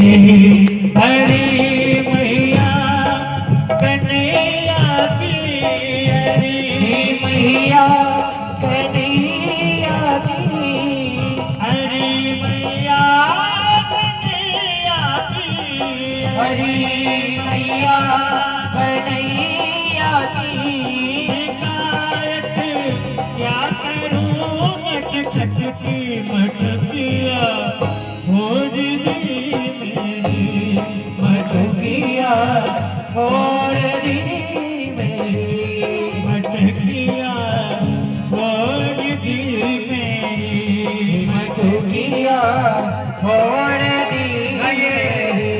हरी मैया कन्हैया की, हरी मैया कन्हैया की, हरी मैया कन्हैया की, हरी मैया कन्हैया की। शिकायत क्या करूं मटखट की मटकिया खोज दी मेरी, मटकिया खोज दी मेरी, मटकिया खोज दी मेरी, मटकिया खोज दी मेरी।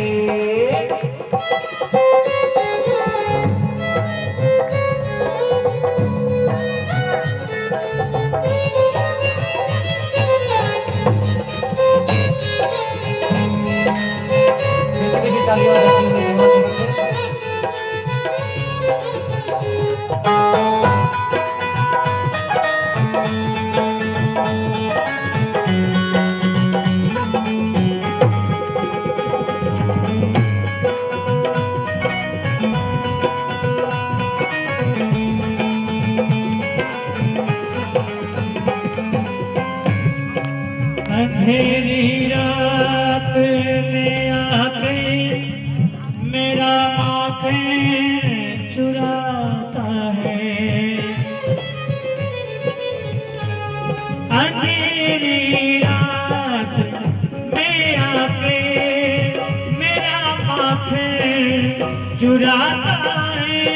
अंधेरी रात में आके मेरा आँखें चुराता है, अंधेरी रात में आके मेरा आँखें चुराता है,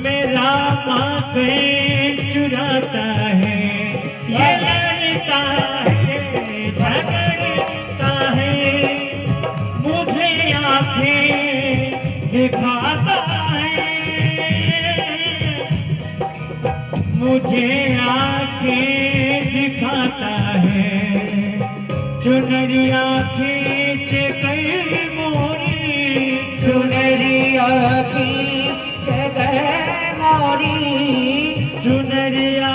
मेरा आँखें चुराता है, ये लड़ता है झगड़ता है, मुझे आँखें दिखाता है, मुझे आँखें दिखाता है, चुनरिया खींच गई मोरी, चुनरिया खींच गई मोरी, चुनरिया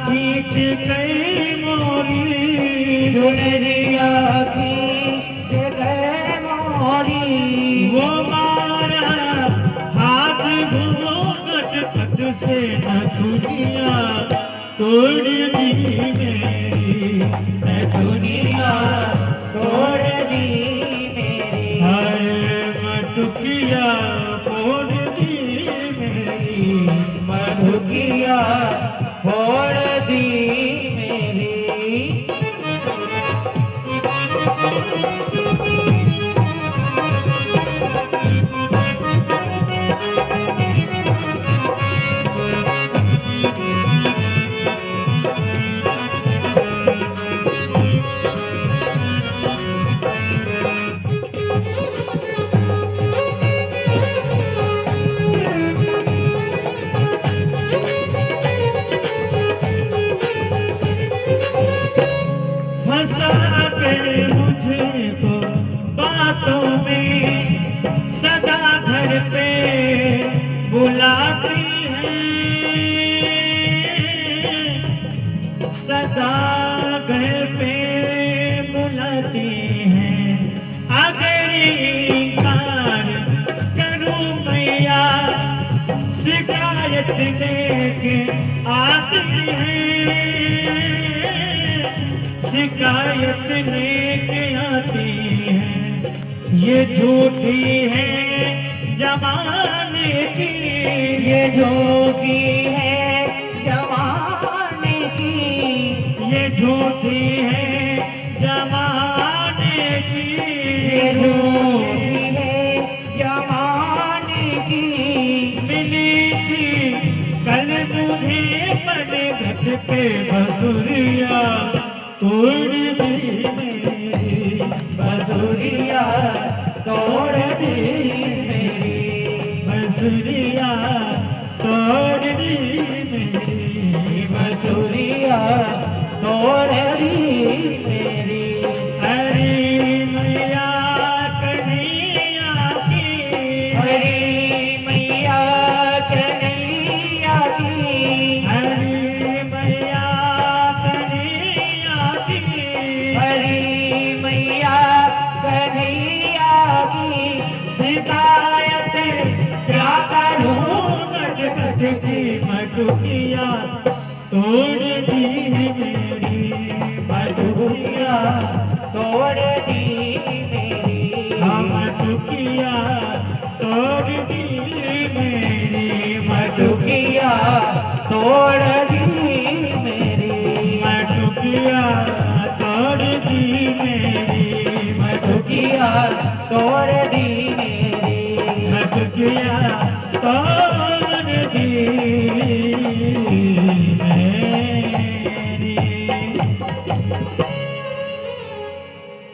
खींच गई मोरी, चुनरिया खींच गई मोरी। वो मारा हाथ घूंघट पट से न दुनिया तोड़ दी मेरी, न दुनिया तोड़ दी मेरी, हर मटकिया फोड़ दी मेरी, मटकिया फोड़ दी मेरी। फंसा कर मुझे तो बातों में सदा घर पे बुलाती है, सदा घर पे बुलाती है, अगर इनकार करूं मैया शिकायत लेके आती है, शिकायत लेके आती है, ये झूठी है जमाने की, ये झूठी है जमाने की, ये झूठी है जमाने की, ये झूठी है जमाने की। मिली थी कल मुझे बड़े घट पे बसुरिया तोड़ दी मेरी, बसुरिया तोड़ दी मेरी, बसुरिया तोड़ दी मेरी, बसुरिया तोड़ दी मेरी। हरी मैया कन्हैया की, हरी मैया कन्हैया की, हरी मैया कन्हैया की, मटुकिया तोड़ दी मेरी, मटुकिया तोड़ दी मेरी, हाँ मटुकिया तोड़ दी मेरी, मटुकिया तोड़ दी मेरी, मटुकिया तोड़ दी मेरी, मटुकिया तोड़ दी मेरी, मटुकिया तोड़